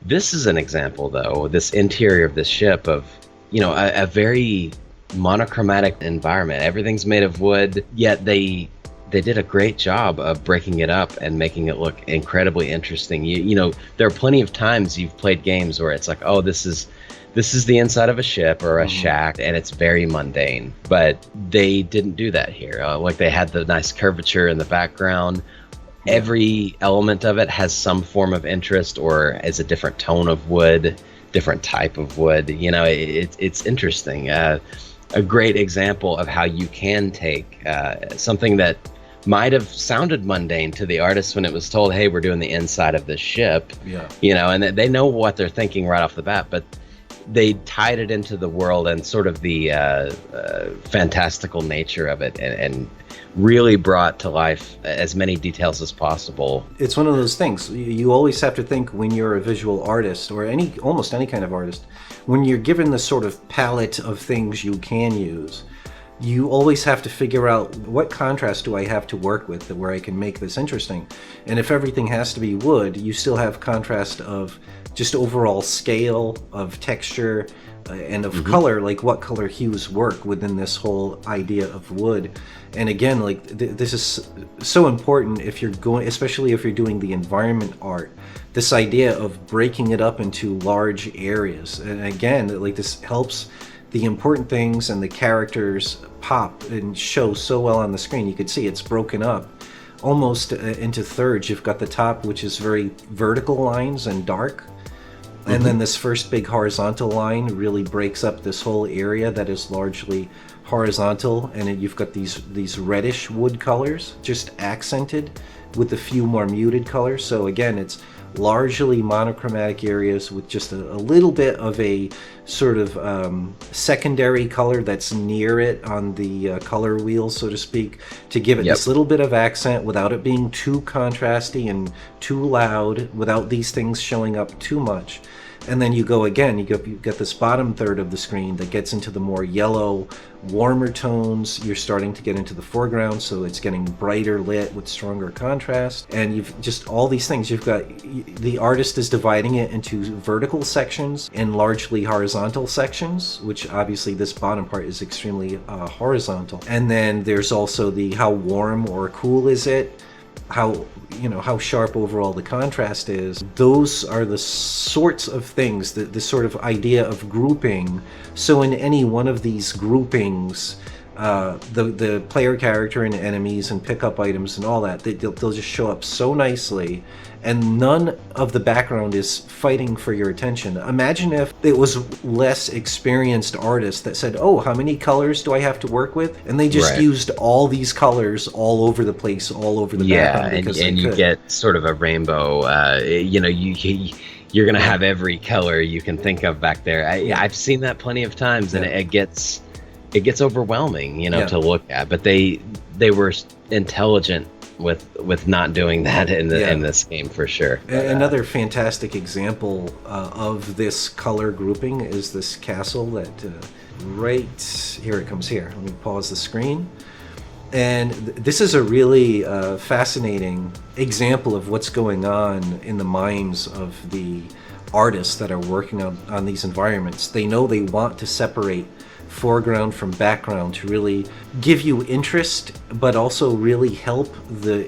This is an example, though, this interior of this ship of, a very monochromatic environment. Everything's made of wood, yet they did a great job of breaking it up and making it look incredibly interesting. There are plenty of times you've played games where it's like, oh, this is the inside of a ship or a shack, and it's very mundane. But they didn't do that here. Like, they had the nice curvature in the background. Every element of it has some form of interest or is a different tone of wood, different type of wood. It's interesting. A great example of how you can take something that might have sounded mundane to the artist when it was told, hey, we're doing the inside of this ship. And they know what they're thinking right off the bat, but they tied it into the world and sort of the fantastical nature of it, and really brought to life as many details as possible. It's one of those things. You always have to think, when you're a visual artist, or almost any kind of artist, when you're given the sort of palette of things you can use, you always have to figure out, what contrast do I have to work with where I can make this interesting? And if everything has to be wood, you still have contrast of just overall scale, of texture, and of color, like what color hues work within this whole idea of wood. And again, like this is so important if you're going, especially if you're doing the environment art, this idea of breaking it up into large areas. And again, like, this helps the important things and the characters pop and show so well on the screen. You could see it's broken up almost into thirds. You've got the top, which is very vertical lines and dark. And then this first big horizontal line really breaks up this whole area that is largely horizontal. And then you've got these reddish wood colors, just accented with a few more muted colors. So again, it's largely monochromatic areas with just a little bit of a sort of secondary color that's near it on the color wheel, so to speak, to give it this little bit of accent without it being too contrasty and too loud, without these things showing up too much. And then you go again, you get this bottom third of the screen that gets into the more yellow, warmer tones. You're starting to get into the foreground, so it's getting brighter lit with stronger contrast. And you've just all these things. You've got, the artist is dividing it into vertical sections and largely horizontal sections, which obviously this bottom part is extremely horizontal. And then there's also the how warm or cool is it, how sharp overall the contrast is. Those are the sorts of things, the sort of idea of grouping. So in any one of these groupings, the player character and enemies and pickup items and all that, they'll just show up so nicely, and none of the background is fighting for your attention. Imagine if it was less experienced artists that said, oh, how many colors do I have to work with? And they just used all these colors all over the place, all over the background. And you get sort of a rainbow, you're going to have every color you can think of back there. I've seen that plenty of times, and it gets overwhelming, to look at. But they were intelligent with not doing that in this game, for sure. Another fantastic example of this color grouping is this castle that right here it comes here. Let me pause the screen. And this is a really fascinating example of what's going on in the minds of the artists that are working on these environments. They know they want to separate foreground from background to really give you interest, but also really help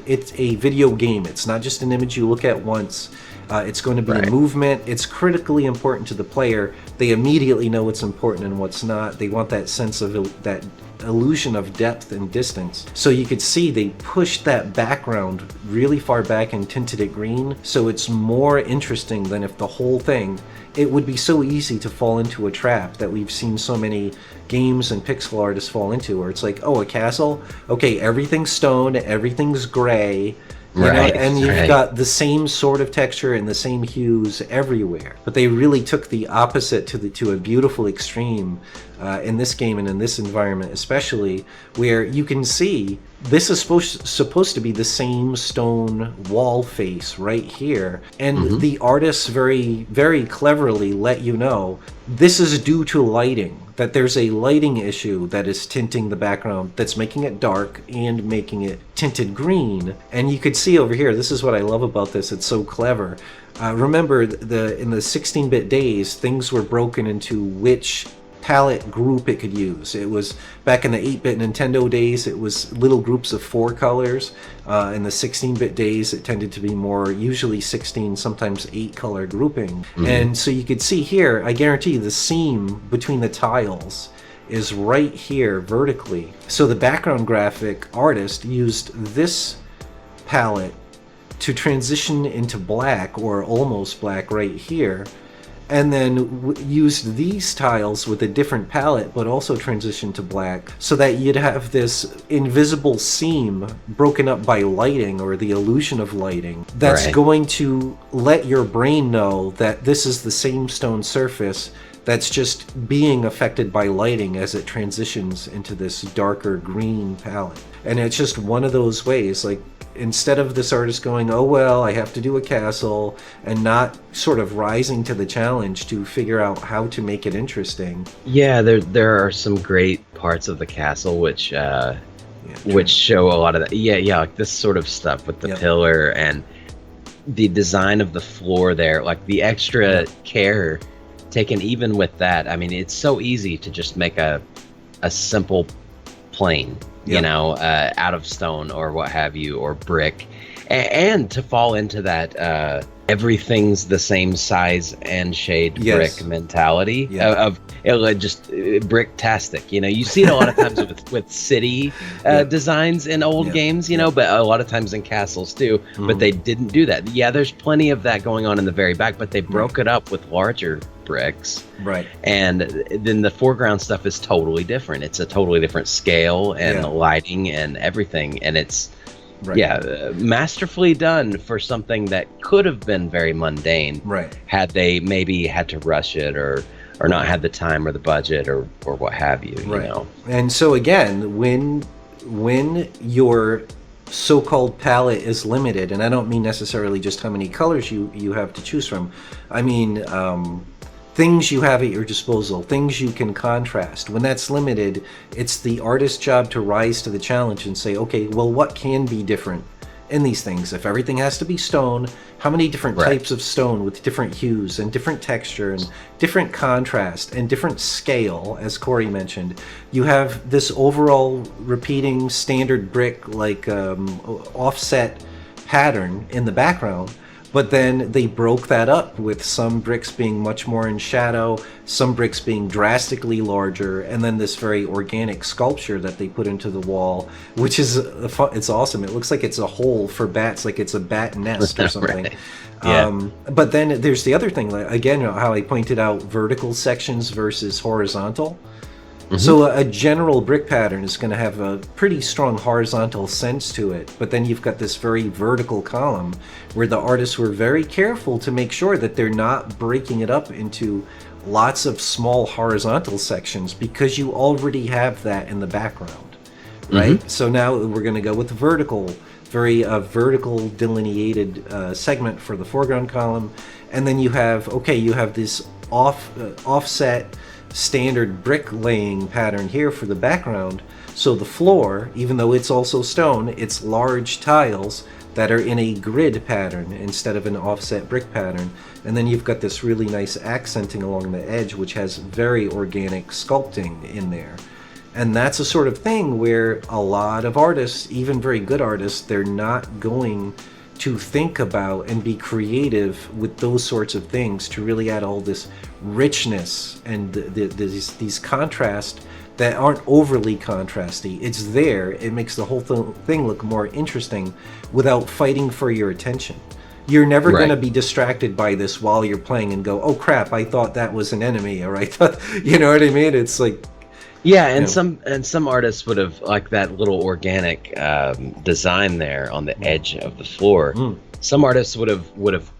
it's a video game. It's not just an image you look at once. It's going to be a movement. It's critically important to the player. They immediately know what's important and what's not. They want that sense of that illusion of depth and distance. So you could see they pushed that background really far back and tinted it green, so it's more interesting than if the whole thing, it would be so easy to fall into a trap that we've seen so many games and pixel artists fall into, where it's like, oh, a castle, okay, everything's stone, everything's gray, and you've got the same sort of texture and the same hues everywhere. But they really took the opposite to a beautiful extreme in this game and in this environment especially, where you can see this is supposed to be the same stone wall face right here, and the artists very, very cleverly let you know this is due to lighting. that there's a lighting issue that is tinting the background, that's making it dark and making it tinted green. And you could see over here, this is what I love about this, it's so clever. Remember, in the 16-bit days, things were broken into which palette group it could use. It was back in the 8-bit Nintendo days, it was little groups of 4 colors. In the 16-bit days, it tended to be more usually 16, sometimes 8 color grouping. And so you could see here, I guarantee the seam between the tiles is right here vertically. So the background graphic artist used this palette to transition into black, or almost black right here, and then used these tiles with a different palette, but also transitioned to black, so that you'd have this invisible seam broken up by lighting, or the illusion of lighting, that's going to let your brain know that this is the same stone surface that's just being affected by lighting as it transitions into this darker green palette. And it's just one of those ways, like, instead of this artist going, oh well, I have to do a castle, and not sort of rising to the challenge to figure out how to make it interesting. Yeah, there are some great parts of the castle which show a lot of that. Yeah, like this sort of stuff with the pillar and the design of the floor there, like the extra care taken even with that. I mean, it's so easy to just make a simple plane, you know, out of stone or what have you, or brick, and to fall into that everything's the same size and shade brick mentality of just brick-tastic. You know, you see it a lot of times with city designs in old games, you know, but a lot of times in castles too. But they didn't do that. Yeah, there's plenty of that going on in the very back, but they broke it up with larger bricks. And then the foreground stuff is totally different. It's a totally different scale and lighting and everything, and it's masterfully done for something that could have been very mundane had they maybe had to rush it or not had the time or the budget or what have you, you know. And so again, when your so-called palette is limited, and I don't mean necessarily just how many colors you have to choose from, I mean things you have at your disposal, things you can contrast. When that's limited, it's the artist's job to rise to the challenge and say, okay, well, what can be different in these things? If everything has to be stone, how many different types of stone with different hues and different texture and different contrast and different scale, as Corey mentioned? You have this overall repeating standard brick, like offset pattern in the background. But then they broke that up with some bricks being much more in shadow, some bricks being drastically larger, and then this very organic sculpture that they put into the wall, which is it's awesome. It looks like it's a hole for bats, like it's a bat nest or something. But then there's the other thing, again, how I pointed out vertical sections versus horizontal. So a general brick pattern is going to have a pretty strong horizontal sense to it, but then you've got this very vertical column where the artists were very careful to make sure that they're not breaking it up into lots of small horizontal sections, because you already have that in the background, right? So now we're going to go with the vertical, very vertical delineated segment for the foreground column, and then you have this offset standard brick laying pattern here for the background. So the floor, even though it's also stone, it's large tiles that are in a grid pattern instead of an offset brick pattern. And then you've got this really nice accenting along the edge, which has very organic sculpting in there. And that's a sort of thing where a lot of artists, even very good artists, they're not going to think about and be creative with those sorts of things to really add all this richness and these contrasts that aren't overly contrasty. It's there. It makes the whole thing look more interesting without fighting for your attention. You're never going to be distracted by this while you're playing and go, oh crap, I thought that was an enemy, or I thought, you know what I mean? It's like, some artists would have, like that little organic design there on the edge of the floor. Some artists would have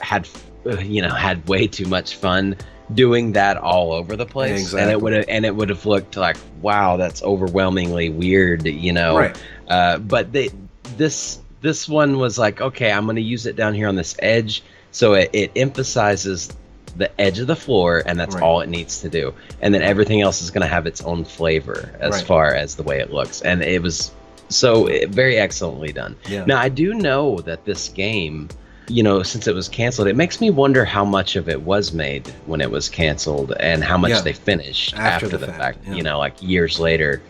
had had way too much fun doing that all over the place, and it would have looked like, wow, that's overwhelmingly weird, you know. But this one was like, okay, I'm going to use it down here on this edge, so it emphasizes the edge of the floor, and that's all it needs to do. And then everything else is going to have its own flavor as far as the way it looks. And it was very excellently done. Yeah. Now, I do know that this game, since it was canceled, it makes me wonder how much of it was made when it was canceled and how much they finished after the fact. Like years later.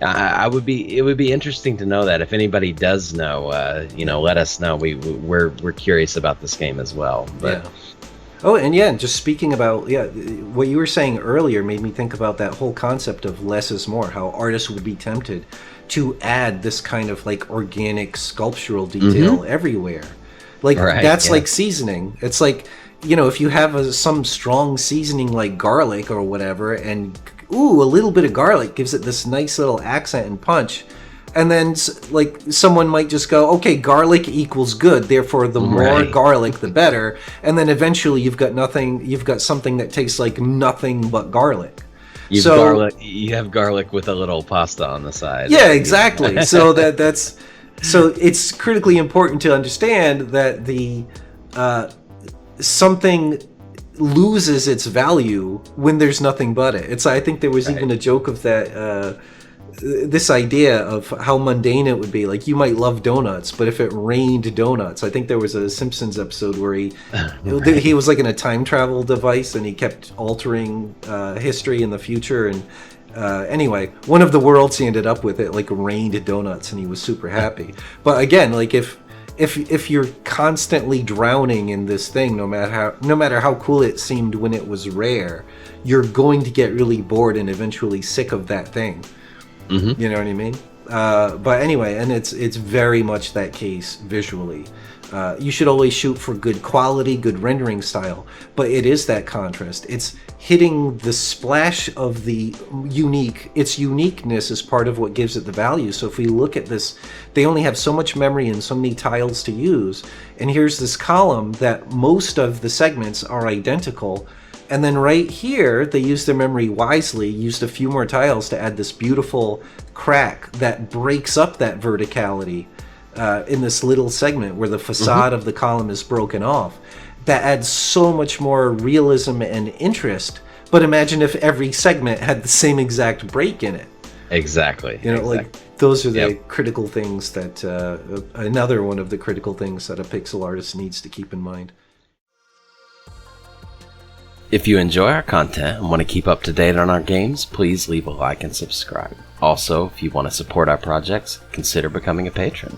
It would be interesting to know that. If anybody does know, let us know. We're curious about this game as well. But Oh, and just speaking about what you were saying earlier made me think about that whole concept of less is more. How artists would be tempted to add this kind of like organic sculptural detail everywhere. Like that's like seasoning. It's like, if you have some strong seasoning like garlic or whatever, and a little bit of garlic gives it this nice little accent and punch. And then, like, someone might just go, okay, garlic equals good, therefore the more garlic, the better. And then eventually you've got something that tastes like nothing but garlic. You have garlic with a little pasta on the side. Yeah, exactly. So so it's critically important to understand that the something loses its value when there's nothing but it. I think there was even a joke of that, this idea of how mundane it would be. Like, you might love donuts, but if it rained donuts, I think there was a Simpsons episode where he was like in a time travel device and he kept altering history in the future. And anyway, one of the worlds he ended up with, it like rained donuts and he was super happy. But again, like if you're constantly drowning in this thing, no matter how cool it seemed when it was rare, you're going to get really bored and eventually sick of that thing. You know what I mean? But anyway, and it's very much that case visually. You should always shoot for good quality, good rendering style, but it is that contrast. It's hitting the splash of the its uniqueness is part of what gives it the value. So if we look at this, they only have so much memory and so many tiles to use, and here's this column that most of the segments are identical. And then right here, they used their memory wisely, used a few more tiles to add this beautiful crack that breaks up that verticality in this little segment where the facade of the column is broken off. That adds so much more realism and interest. But imagine if every segment had the same exact break in it. Exactly. Like those are the critical things that, another one of the critical things that a pixel artist needs to keep in mind. If you enjoy our content and want to keep up to date on our games, please leave a like and subscribe. Also, if you want to support our projects, consider becoming a patron.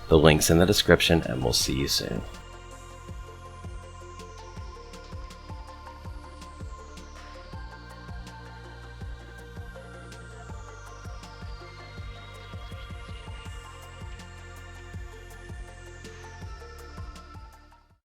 The link's in the description, and we'll see you soon.